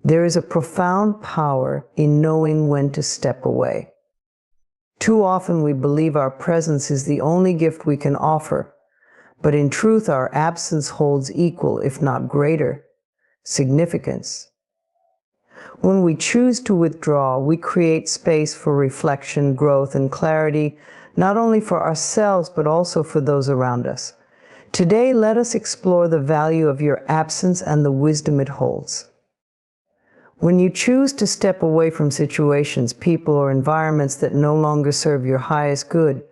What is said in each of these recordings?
There is a profound power in knowing when to step away. Too often we believe our presence is the only gift we can offer, but in truth our absence holds equal, if not greater, significance. When we choose to withdraw, we create space for reflection, growth, and clarity, not only for ourselves, but also for those around us. Today, let us explore the value of your absence and the wisdom it holds. When you choose to step away from situations, people, or environments that no longer serve your highest good,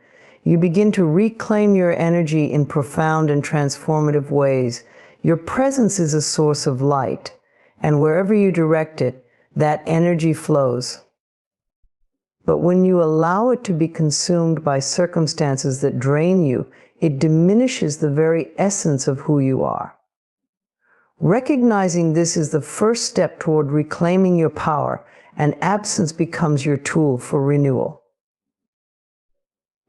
you begin to reclaim your energy in profound and transformative ways. Your presence is a source of light, and wherever you direct it, that energy flows. But when you allow it to be consumed by circumstances that drain you, it diminishes the very essence of who you are. Recognizing this is the first step toward reclaiming your power, and absence becomes your tool for renewal.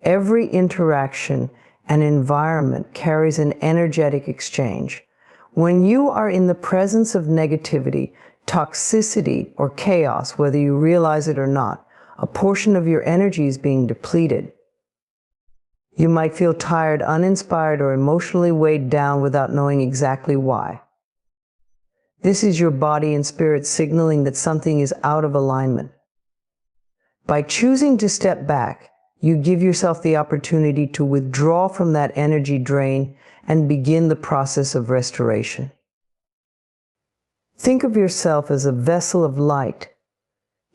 Every interaction and environment carries an energetic exchange. When you are in the presence of negativity, toxicity, or chaos, whether you realize it or not, a portion of your energy is being depleted. You might feel tired, uninspired, or emotionally weighed down without knowing exactly why. This is your body and spirit signaling that something is out of alignment. By choosing to step back, you give yourself the opportunity to withdraw from that energy drain and begin the process of restoration. Think of yourself as a vessel of light.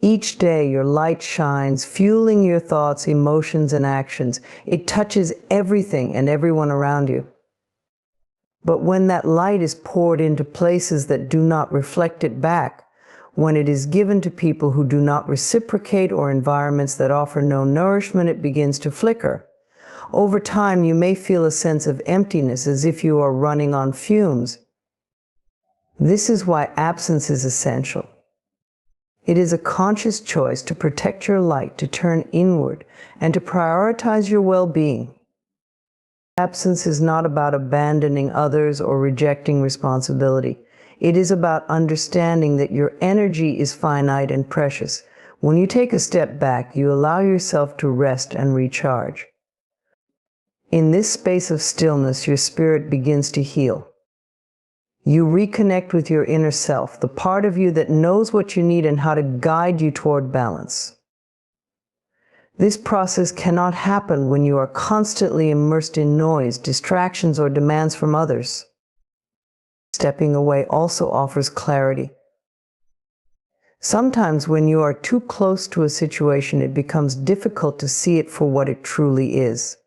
Each day your light shines, fueling your thoughts, emotions, and actions. It touches everything and everyone around you. But when that light is poured into places that do not reflect it back, when it is given to people who do not reciprocate or environments that offer no nourishment, it begins to flicker. Over time, you may feel a sense of emptiness, as if you are running on fumes. This is why absence is essential. It is a conscious choice to protect your light, to turn inward, and to prioritize your well-being. Absence is not about abandoning others or rejecting responsibility. It is about understanding that your energy is finite and precious. When you take a step back, you allow yourself to rest and recharge. In this space of stillness, your spirit begins to heal. You reconnect with your inner self, the part of you that knows what you need and how to guide you toward balance. This process cannot happen when you are constantly immersed in noise, distractions, or demands from others. Stepping away also offers clarity. Sometimes when you are too close to a situation, it becomes difficult to see it for what it truly is.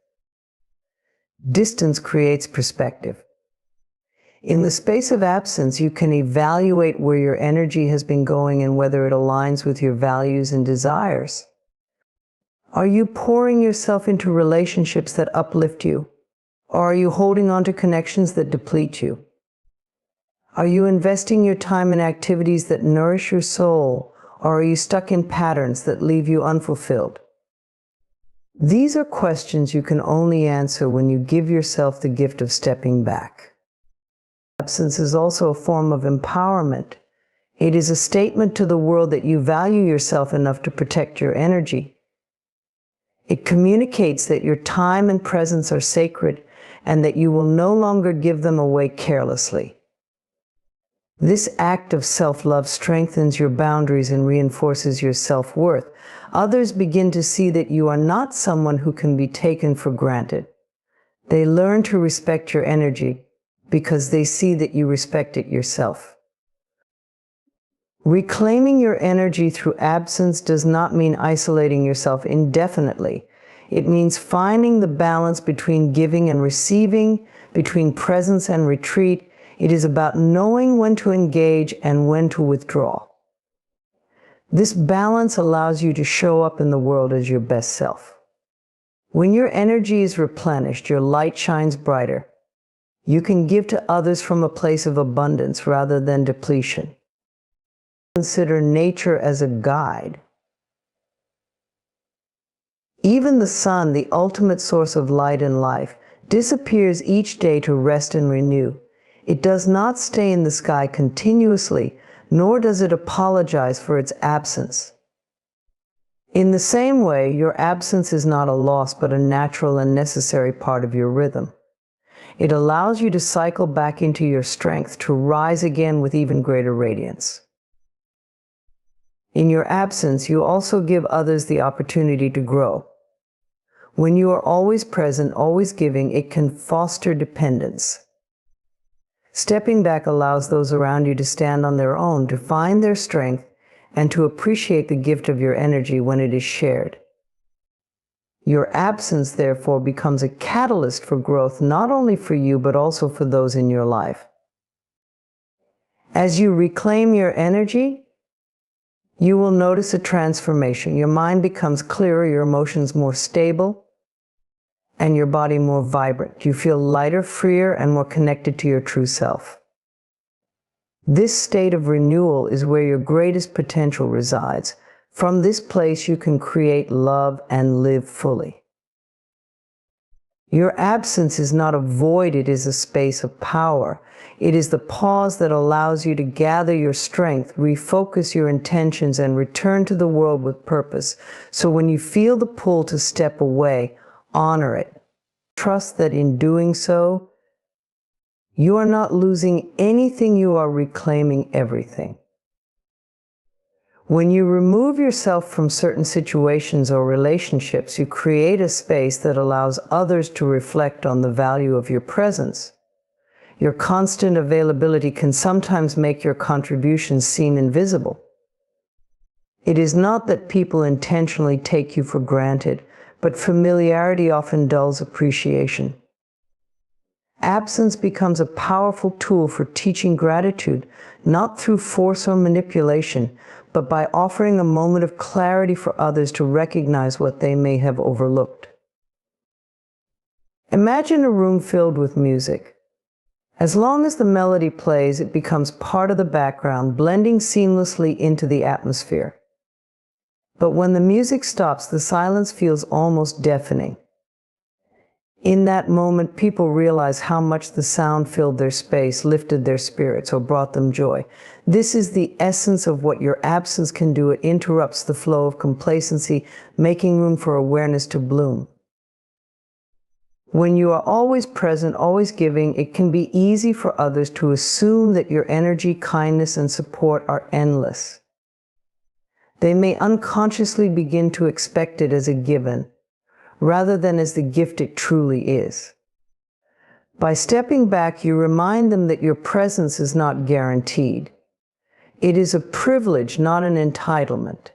Distance creates perspective. In the space of absence, you can evaluate where your energy has been going and whether it aligns with your values and desires. Are you pouring yourself into relationships that uplift you? Or are you holding on to connections that deplete you? Are you investing your time in activities that nourish your soul, or are you stuck in patterns that leave you unfulfilled? These are questions you can only answer when you give yourself the gift of stepping back. Absence is also a form of empowerment. It is a statement to the world that you value yourself enough to protect your energy. It communicates that your time and presence are sacred and that you will no longer give them away carelessly. This act of self-love strengthens your boundaries and reinforces your self-worth. Others begin to see that you are not someone who can be taken for granted. They learn to respect your energy because they see that you respect it yourself. Reclaiming your energy through absence does not mean isolating yourself indefinitely. It means finding the balance between giving and receiving, between presence and retreat. It is about knowing when to engage and when to withdraw. This balance allows you to show up in the world as your best self. When your energy is replenished, your light shines brighter. You can give to others from a place of abundance rather than depletion. Consider nature as a guide. Even the sun, the ultimate source of light and life, disappears each day to rest and renew. It does not stay in the sky continuously, nor does it apologize for its absence. In the same way, your absence is not a loss, but a natural and necessary part of your rhythm. It allows you to cycle back into your strength, to rise again with even greater radiance. In your absence, you also give others the opportunity to grow. When you are always present, always giving, it can foster dependence. Stepping back allows those around you to stand on their own, to find their strength, and to appreciate the gift of your energy when it is shared. Your absence, therefore, becomes a catalyst for growth, not only for you, but also for those in your life. As you reclaim your energy, you will notice a transformation. Your mind becomes clearer, your emotions more stable, and your body more vibrant. You feel lighter, freer, and more connected to your true self. This state of renewal is where your greatest potential resides. From this place, you can create, love, and live fully. Your absence is not a void, it is a space of power. It is the pause that allows you to gather your strength, refocus your intentions, and return to the world with purpose. So when you feel the pull to step away, honor it. Trust that in doing so, you are not losing anything, you are reclaiming everything. When you remove yourself from certain situations or relationships, you create a space that allows others to reflect on the value of your presence. Your constant availability can sometimes make your contributions seem invisible. It is not that people intentionally take you for granted, but familiarity often dulls appreciation. Absence becomes a powerful tool for teaching gratitude, not through force or manipulation, but by offering a moment of clarity for others to recognize what they may have overlooked. Imagine a room filled with music. As long as the melody plays, it becomes part of the background, blending seamlessly into the atmosphere. But when the music stops, the silence feels almost deafening. In that moment, people realize how much the sound filled their space, lifted their spirits, or brought them joy. This is the essence of what your absence can do. It interrupts the flow of complacency, making room for awareness to bloom. When you are always present, always giving, it can be easy for others to assume that your energy, kindness, and support are endless. They may unconsciously begin to expect it as a given, rather than as the gift it truly is. By stepping back, you remind them that your presence is not guaranteed. It is a privilege, not an entitlement.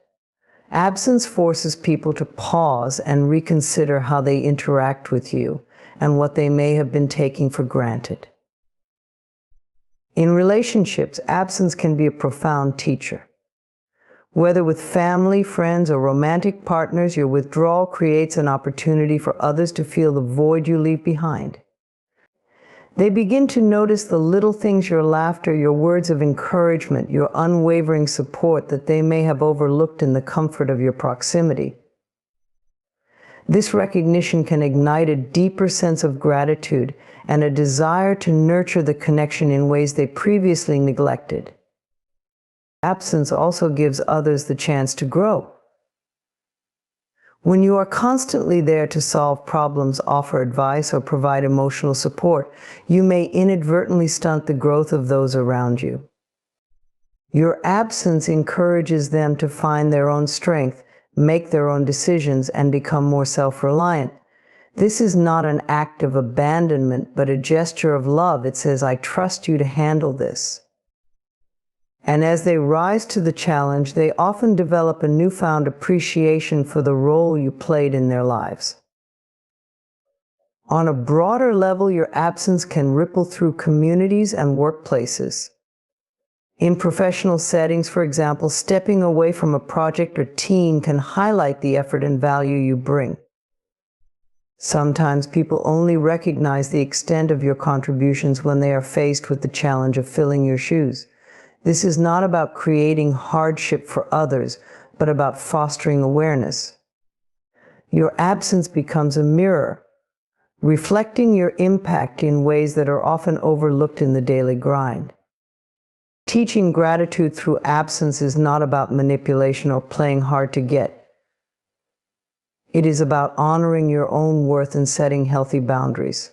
Absence forces people to pause and reconsider how they interact with you and what they may have been taking for granted. In relationships, absence can be a profound teacher. Whether with family, friends, or romantic partners, your withdrawal creates an opportunity for others to feel the void you leave behind. They begin to notice the little things, your laughter, your words of encouragement, your unwavering support that they may have overlooked in the comfort of your proximity. This recognition can ignite a deeper sense of gratitude and a desire to nurture the connection in ways they previously neglected. Absence also gives others the chance to grow. When you are constantly there to solve problems, offer advice, or provide emotional support, you may inadvertently stunt the growth of those around you. Your absence encourages them to find their own strength, make their own decisions, and become more self-reliant. This is not an act of abandonment, but a gesture of love. It says, "I trust you to handle this." And as they rise to the challenge, they often develop a newfound appreciation for the role you played in their lives. On a broader level, your absence can ripple through communities and workplaces. In professional settings, for example, stepping away from a project or team can highlight the effort and value you bring. Sometimes people only recognize the extent of your contributions when they are faced with the challenge of filling your shoes. This is not about creating hardship for others, but about fostering awareness. Your absence becomes a mirror, reflecting your impact in ways that are often overlooked in the daily grind. Teaching gratitude through absence is not about manipulation or playing hard to get. It is about honoring your own worth and setting healthy boundaries.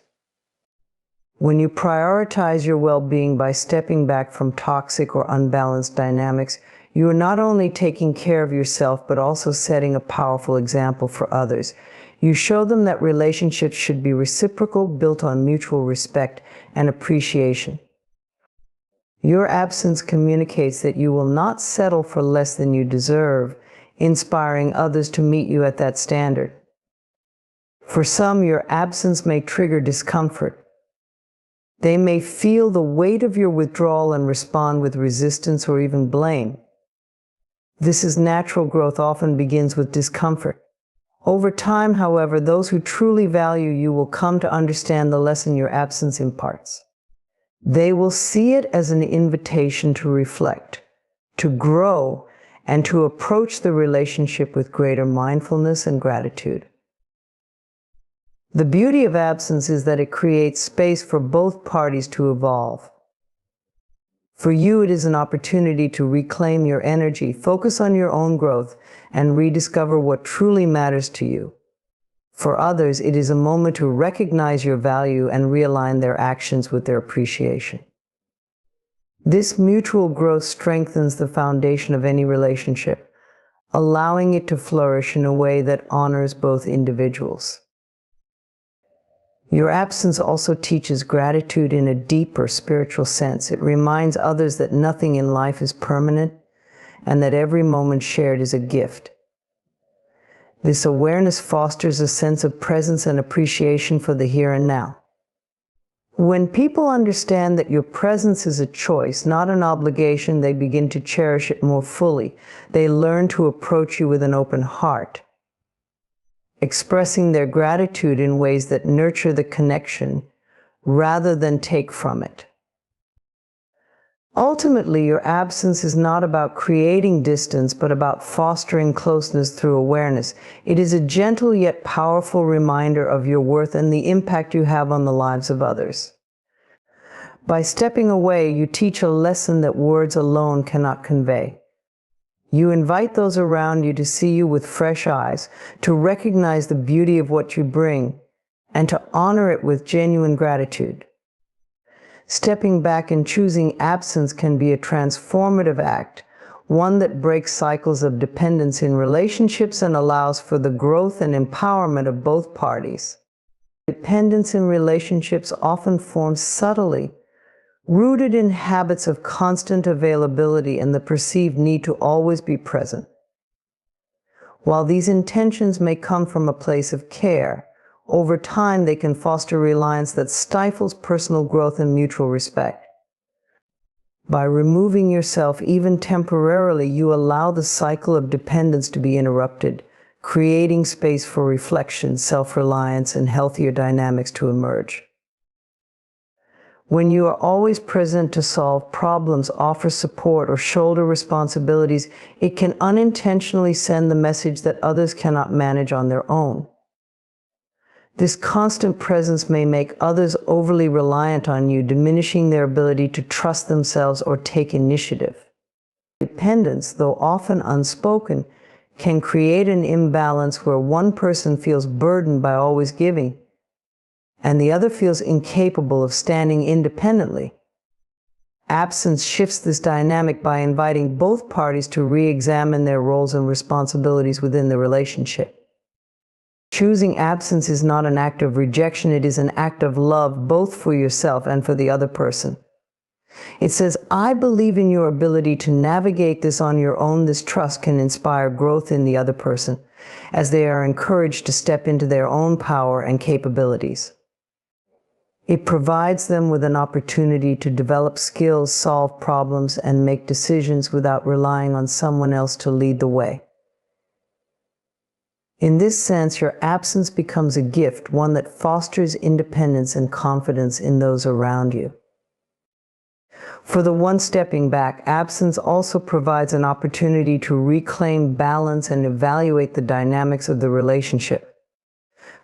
When you prioritize your well-being by stepping back from toxic or unbalanced dynamics, you are not only taking care of yourself, but also setting a powerful example for others. You show them that relationships should be reciprocal, built on mutual respect and appreciation. Your absence communicates that you will not settle for less than you deserve, inspiring others to meet you at that standard. For some, your absence may trigger discomfort. They may feel the weight of your withdrawal and respond with resistance or even blame. This is natural. Growth often begins with discomfort. Over time, however, those who truly value you will come to understand the lesson your absence imparts. They will see it as an invitation to reflect, to grow, and to approach the relationship with greater mindfulness and gratitude. The beauty of absence is that it creates space for both parties to evolve. For you, it is an opportunity to reclaim your energy, focus on your own growth, and rediscover what truly matters to you. For others, it is a moment to recognize your value and realign their actions with their appreciation. This mutual growth strengthens the foundation of any relationship, allowing it to flourish in a way that honors both individuals. Your absence also teaches gratitude in a deeper spiritual sense. It reminds others that nothing in life is permanent and that every moment shared is a gift. This awareness fosters a sense of presence and appreciation for the here and now. When people understand that your presence is a choice, not an obligation, they begin to cherish it more fully. They learn to approach you with an open heart, expressing their gratitude in ways that nurture the connection rather than take from it. Ultimately, your absence is not about creating distance, but about fostering closeness through awareness. It is a gentle yet powerful reminder of your worth and the impact you have on the lives of others. By stepping away, you teach a lesson that words alone cannot convey. You invite those around you to see you with fresh eyes, to recognize the beauty of what you bring, and to honor it with genuine gratitude. Stepping back and choosing absence can be a transformative act, one that breaks cycles of dependence in relationships and allows for the growth and empowerment of both parties. Dependence in relationships often forms subtly, rooted in habits of constant availability and the perceived need to always be present. While these intentions may come from a place of care, over time they can foster reliance that stifles personal growth and mutual respect. By removing yourself even temporarily, you allow the cycle of dependence to be interrupted, creating space for reflection, self-reliance, and healthier dynamics to emerge. When you are always present to solve problems, offer support, or shoulder responsibilities, it can unintentionally send the message that others cannot manage on their own. This constant presence may make others overly reliant on you, diminishing their ability to trust themselves or take initiative. Dependence, though often unspoken, can create an imbalance where one person feels burdened by always giving, and the other feels incapable of standing independently. Absence shifts this dynamic by inviting both parties to re-examine their roles and responsibilities within the relationship. Choosing absence is not an act of rejection, it is an act of love, both for yourself and for the other person. It says, I believe in your ability to navigate this on your own. This trust can inspire growth in the other person, as they are encouraged to step into their own power and capabilities. It provides them with an opportunity to develop skills, solve problems, and make decisions without relying on someone else to lead the way. In this sense, your absence becomes a gift, one that fosters independence and confidence in those around you. For the one stepping back, absence also provides an opportunity to reclaim balance and evaluate the dynamics of the relationship.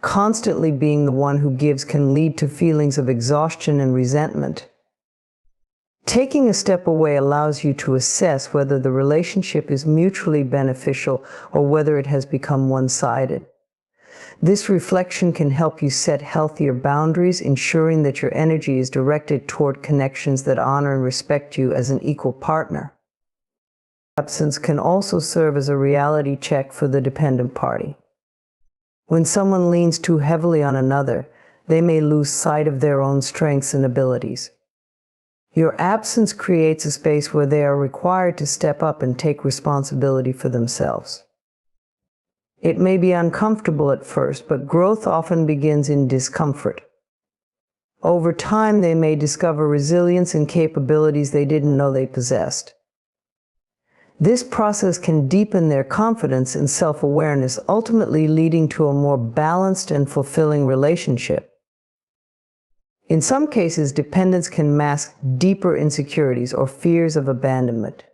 Constantly being the one who gives can lead to feelings of exhaustion and resentment. Taking a step away allows you to assess whether the relationship is mutually beneficial or whether it has become one-sided. This reflection can help you set healthier boundaries, ensuring that your energy is directed toward connections that honor and respect you as an equal partner. Absence can also serve as a reality check for the dependent party. When someone leans too heavily on another, they may lose sight of their own strengths and abilities. Your absence creates a space where they are required to step up and take responsibility for themselves. It may be uncomfortable at first, but growth often begins in discomfort. Over time, they may discover resilience and capabilities they didn't know they possessed. This process can deepen their confidence and self-awareness, ultimately leading to a more balanced and fulfilling relationship. In some cases, dependence can mask deeper insecurities or fears of abandonment.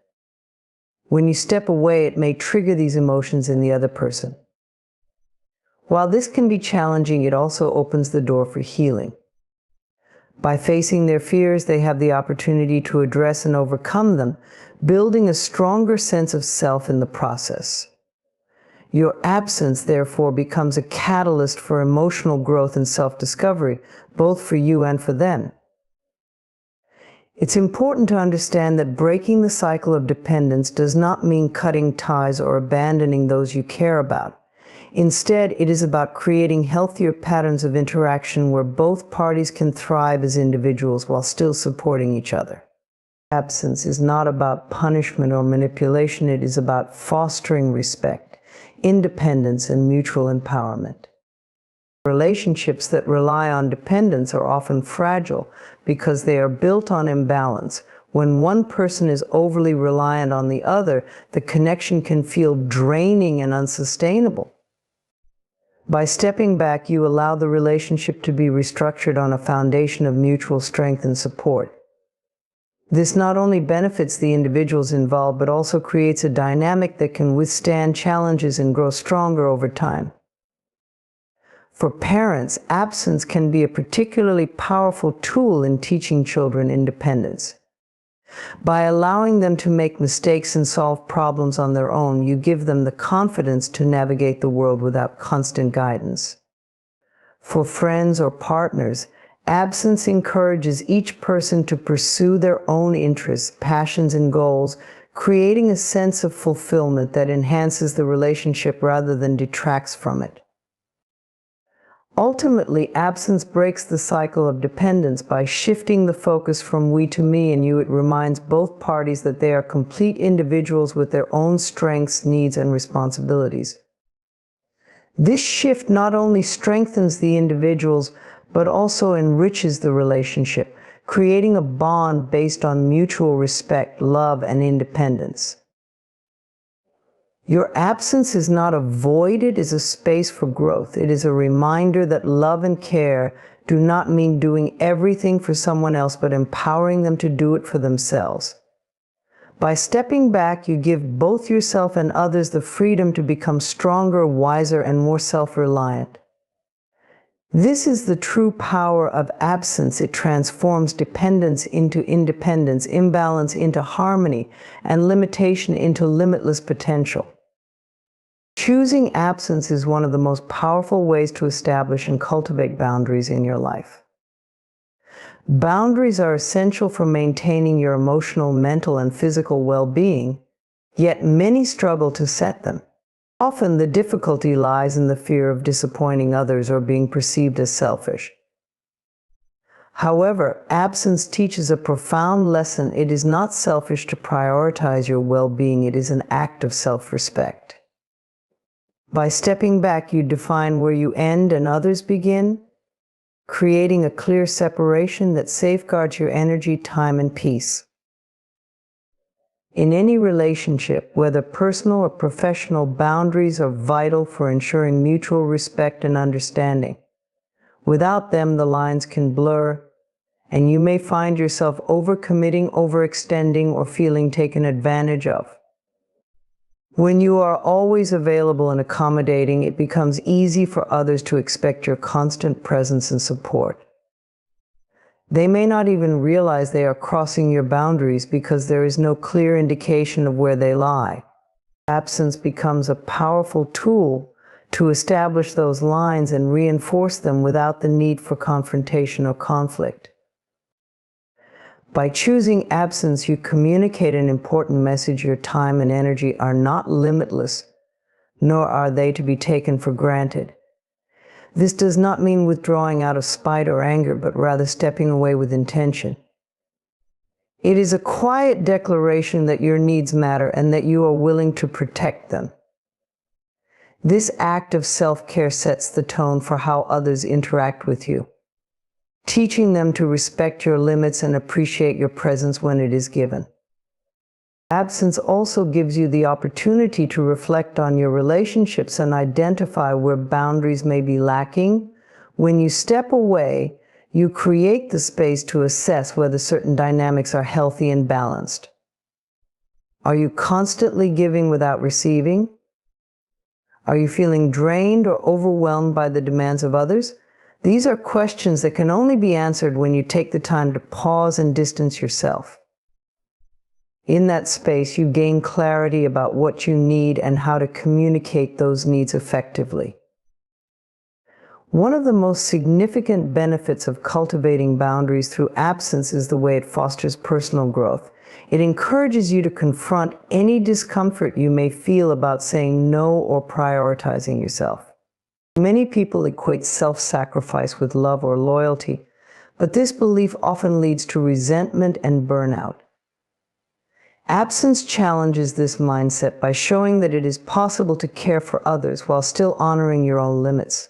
When you step away, it may trigger these emotions in the other person. While this can be challenging, it also opens the door for healing. By facing their fears, they have the opportunity to address and overcome them, building a stronger sense of self in the process. Your absence, therefore, becomes a catalyst for emotional growth and self-discovery, both for you and for them. It's important to understand that breaking the cycle of dependence does not mean cutting ties or abandoning those you care about. Instead, it is about creating healthier patterns of interaction where both parties can thrive as individuals while still supporting each other. Absence is not about punishment or manipulation. It is about fostering respect, independence, and mutual empowerment. Relationships that rely on dependence are often fragile because they are built on imbalance. When one person is overly reliant on the other, the connection can feel draining and unsustainable. By stepping back, you allow the relationship to be restructured on a foundation of mutual strength and support. This not only benefits the individuals involved, but also creates a dynamic that can withstand challenges and grow stronger over time. For parents, absence can be a particularly powerful tool in teaching children independence. By allowing them to make mistakes and solve problems on their own, you give them the confidence to navigate the world without constant guidance. For friends or partners, absence encourages each person to pursue their own interests, passions, and goals, creating a sense of fulfillment that enhances the relationship rather than detracts from it. Ultimately, absence breaks the cycle of dependence by shifting the focus from we to me and you. It reminds both parties that they are complete individuals with their own strengths, needs, and responsibilities. This shift not only strengthens the individuals, but also enriches the relationship, creating a bond based on mutual respect, love, and independence. Your absence is not a void, it is a space for growth. It is a reminder that love and care do not mean doing everything for someone else, but empowering them to do it for themselves. By stepping back, you give both yourself and others the freedom to become stronger, wiser, and more self-reliant. This is the true power of absence. It transforms dependence into independence, imbalance into harmony, and limitation into limitless potential. Choosing absence is one of the most powerful ways to establish and cultivate boundaries in your life. Boundaries are essential for maintaining your emotional, mental, and physical well-being, yet many struggle to set them. Often the difficulty lies in the fear of disappointing others or being perceived as selfish. However, absence teaches a profound lesson. It is not selfish to prioritize your well-being. It is an act of self-respect. By stepping back, you define where you end and others begin, creating a clear separation that safeguards your energy, time, and peace. In any relationship, whether personal or professional, boundaries are vital for ensuring mutual respect and understanding. Without them, the lines can blur, and you may find yourself overcommitting, overextending, or feeling taken advantage of. When you are always available and accommodating, it becomes easy for others to expect your constant presence and support. They may not even realize they are crossing your boundaries because there is no clear indication of where they lie. Absence becomes a powerful tool to establish those lines and reinforce them without the need for confrontation or conflict. By choosing absence, you communicate an important message. Your time and energy are not limitless, nor are they to be taken for granted. This does not mean withdrawing out of spite or anger, but rather stepping away with intention. It is a quiet declaration that your needs matter and that you are willing to protect them. This act of self-care sets the tone for how others interact with you, teaching them to respect your limits and appreciate your presence when it is given. Absence also gives you the opportunity to reflect on your relationships and identify where boundaries may be lacking. When you step away, you create the space to assess whether certain dynamics are healthy and balanced. Are you constantly giving without receiving? Are you feeling drained or overwhelmed by the demands of others? These are questions that can only be answered when you take the time to pause and distance yourself. In that space, you gain clarity about what you need and how to communicate those needs effectively. One of the most significant benefits of cultivating boundaries through absence is the way it fosters personal growth. It encourages you to confront any discomfort you may feel about saying no or prioritizing yourself. Many people equate self-sacrifice with love or loyalty, but this belief often leads to resentment and burnout. Absence challenges this mindset by showing that it is possible to care for others while still honoring your own limits.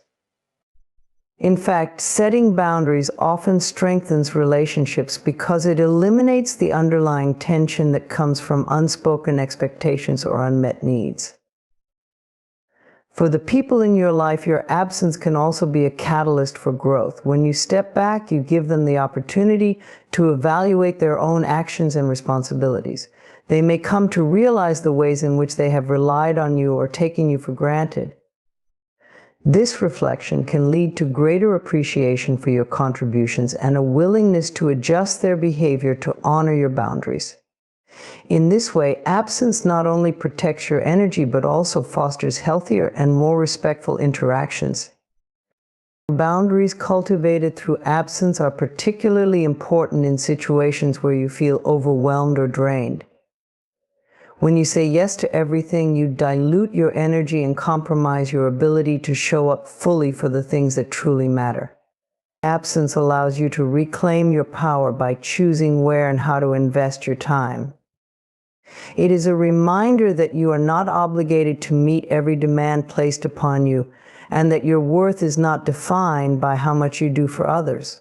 In fact, setting boundaries often strengthens relationships because it eliminates the underlying tension that comes from unspoken expectations or unmet needs. For the people in your life, your absence can also be a catalyst for growth. When you step back, you give them the opportunity to evaluate their own actions and responsibilities. They may come to realize the ways in which they have relied on you or taken you for granted. This reflection can lead to greater appreciation for your contributions and a willingness to adjust their behavior to honor your boundaries. In this way, absence not only protects your energy but also fosters healthier and more respectful interactions. Boundaries cultivated through absence are particularly important in situations where you feel overwhelmed or drained. When you say yes to everything, you dilute your energy and compromise your ability to show up fully for the things that truly matter. Absence allows you to reclaim your power by choosing where and how to invest your time. It is a reminder that you are not obligated to meet every demand placed upon you, and that your worth is not defined by how much you do for others.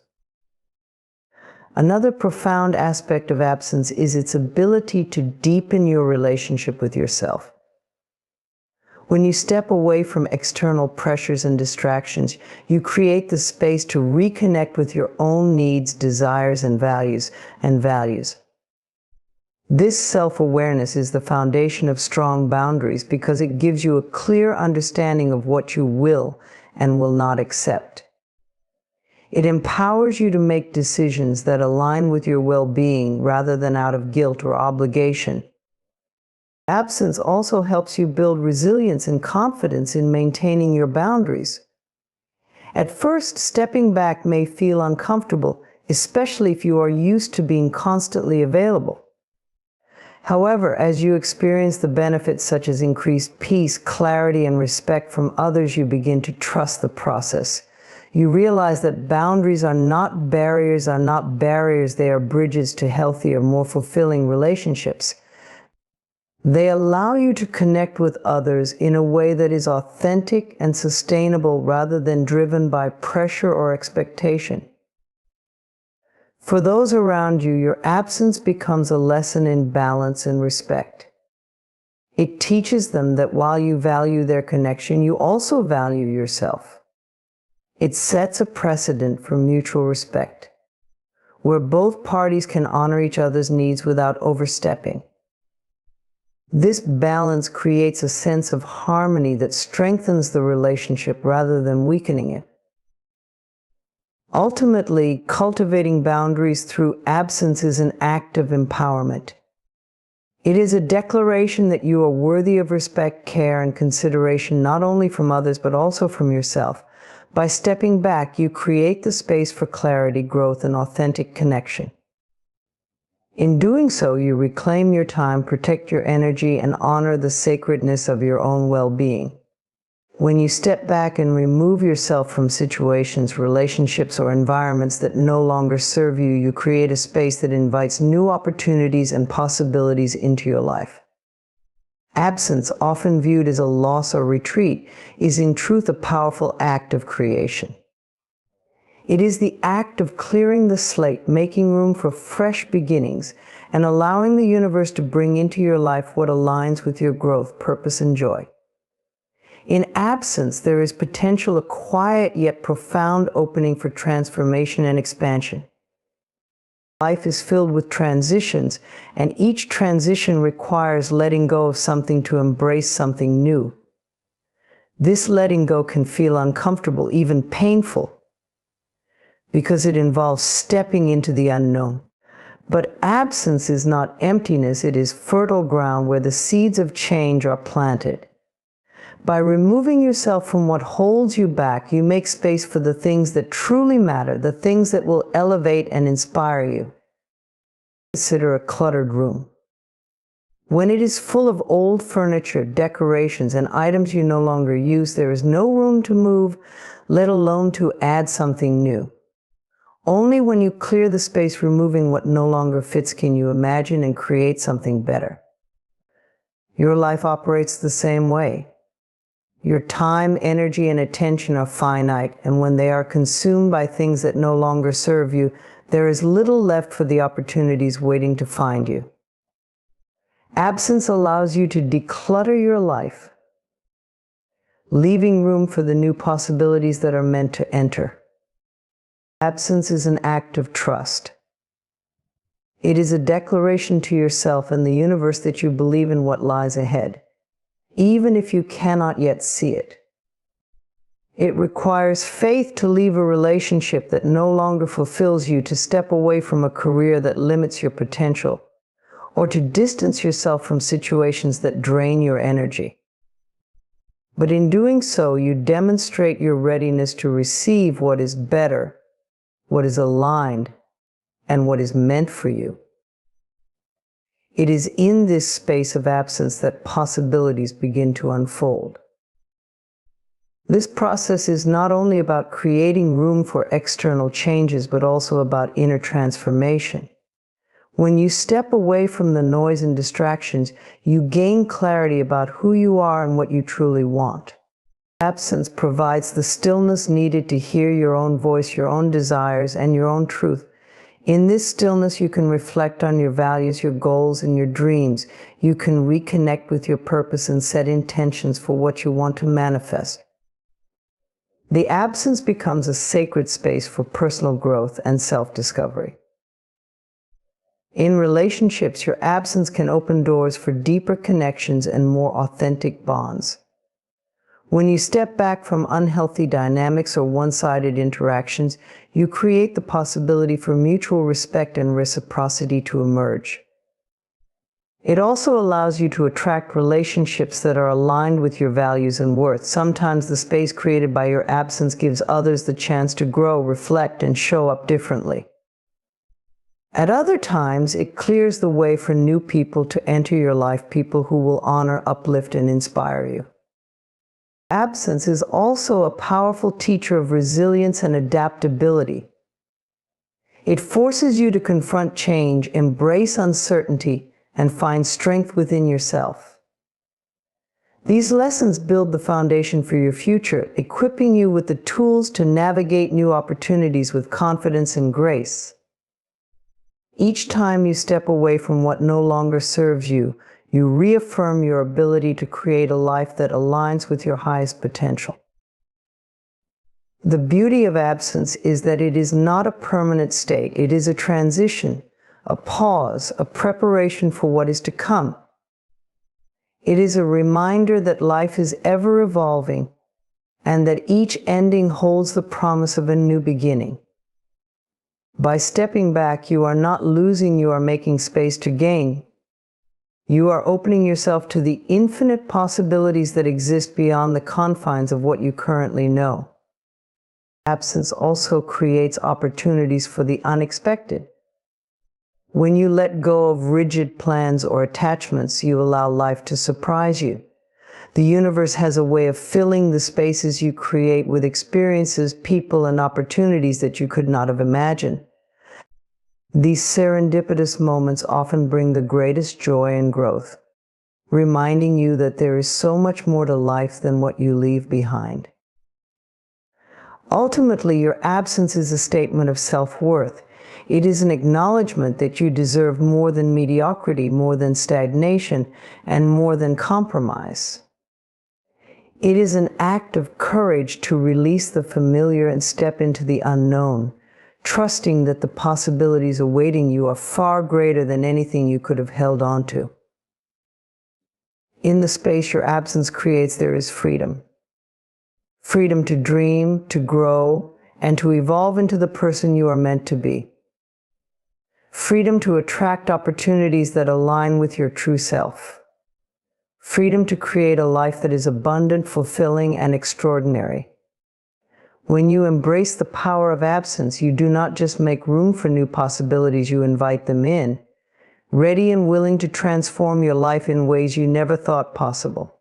Another profound aspect of absence is its ability to deepen your relationship with yourself. When you step away from external pressures and distractions, you create the space to reconnect with your own needs, desires, and values. This self-awareness is the foundation of strong boundaries because it gives you a clear understanding of what you will and will not accept. It empowers you to make decisions that align with your well-being rather than out of guilt or obligation. Absence also helps you build resilience and confidence in maintaining your boundaries. At first, stepping back may feel uncomfortable, especially if you are used to being constantly available. However, as you experience the benefits such as increased peace, clarity, and respect from others, you begin to trust the process. You realize that boundaries are not barriers, they are bridges to healthier, more fulfilling relationships. They allow you to connect with others in a way that is authentic and sustainable rather than driven by pressure or expectation. For those around you, your absence becomes a lesson in balance and respect. It teaches them that while you value their connection, you also value yourself. It sets a precedent for mutual respect, where both parties can honor each other's needs without overstepping. This balance creates a sense of harmony that strengthens the relationship rather than weakening it. Ultimately, cultivating boundaries through absence is an act of empowerment. It is a declaration that you are worthy of respect, care, and consideration not only from others but also from yourself. By stepping back, you create the space for clarity, growth, and authentic connection. In doing so, you reclaim your time, protect your energy, and honor the sacredness of your own well-being. When you step back and remove yourself from situations, relationships, or environments that no longer serve you, you create a space that invites new opportunities and possibilities into your life. Absence, often viewed as a loss or retreat, is in truth a powerful act of creation. It is the act of clearing the slate, making room for fresh beginnings, and allowing the universe to bring into your life what aligns with your growth, purpose, and joy. In absence, there is potential a quiet yet profound opening for transformation and expansion. Life is filled with transitions, and each transition requires letting go of something to embrace something new. This letting go can feel uncomfortable, even painful, because it involves stepping into the unknown. But absence is not emptiness, it is fertile ground where the seeds of change are planted. By removing yourself from what holds you back, you make space for the things that truly matter, the things that will elevate and inspire you. Consider a cluttered room. When it is full of old furniture, decorations, and items you no longer use, there is no room to move, let alone to add something new. Only when you clear the space, removing what no longer fits, can you imagine and create something better. Your life operates the same way. Your time, energy, and attention are finite, and when they are consumed by things that no longer serve you, there is little left for the opportunities waiting to find you. Absence allows you to declutter your life, leaving room for the new possibilities that are meant to enter. Absence is an act of trust. It is a declaration to yourself and the universe that you believe in what lies ahead, even if you cannot yet see it. It requires faith to leave a relationship that no longer fulfills you, to step away from a career that limits your potential, or to distance yourself from situations that drain your energy. But in doing so, you demonstrate your readiness to receive what is better, what is aligned, and what is meant for you. It is in this space of absence that possibilities begin to unfold. This process is not only about creating room for external changes, but also about inner transformation. When you step away from the noise and distractions, you gain clarity about who you are and what you truly want. Absence provides the stillness needed to hear your own voice, your own desires, and your own truth. In this stillness, you can reflect on your values, your goals, and your dreams. You can reconnect with your purpose and set intentions for what you want to manifest. The absence becomes a sacred space for personal growth and self-discovery. In relationships, your absence can open doors for deeper connections and more authentic bonds. When you step back from unhealthy dynamics or one-sided interactions, you create the possibility for mutual respect and reciprocity to emerge. It also allows you to attract relationships that are aligned with your values and worth. Sometimes the space created by your absence gives others the chance to grow, reflect, and show up differently. At other times, it clears the way for new people to enter your life, people who will honor, uplift, and inspire you. Absence is also a powerful teacher of resilience and adaptability. It forces you to confront change, embrace uncertainty, and find strength within yourself. These lessons build the foundation for your future, equipping you with the tools to navigate new opportunities with confidence and grace. Each time you step away from what no longer serves you, you reaffirm your ability to create a life that aligns with your highest potential. The beauty of absence is that it is not a permanent state. It is a transition, a pause, a preparation for what is to come. It is a reminder that life is ever evolving and that each ending holds the promise of a new beginning. By stepping back, you are not losing, you are making space to gain. You are opening yourself to the infinite possibilities that exist beyond the confines of what you currently know. Absence also creates opportunities for the unexpected. When you let go of rigid plans or attachments, you allow life to surprise you. The universe has a way of filling the spaces you create with experiences, people, and opportunities that you could not have imagined. These serendipitous moments often bring the greatest joy and growth, reminding you that there is so much more to life than what you leave behind. Ultimately, your absence is a statement of self-worth. It is an acknowledgement that you deserve more than mediocrity, more than stagnation, and more than compromise. It is an act of courage to release the familiar and step into the unknown, trusting that the possibilities awaiting you are far greater than anything you could have held on to. In the space your absence creates, there is freedom. Freedom to dream, to grow, and to evolve into the person you are meant to be. Freedom to attract opportunities that align with your true self. Freedom to create a life that is abundant, fulfilling, and extraordinary. When you embrace the power of absence, you do not just make room for new possibilities, you invite them in, ready and willing to transform your life in ways you never thought possible.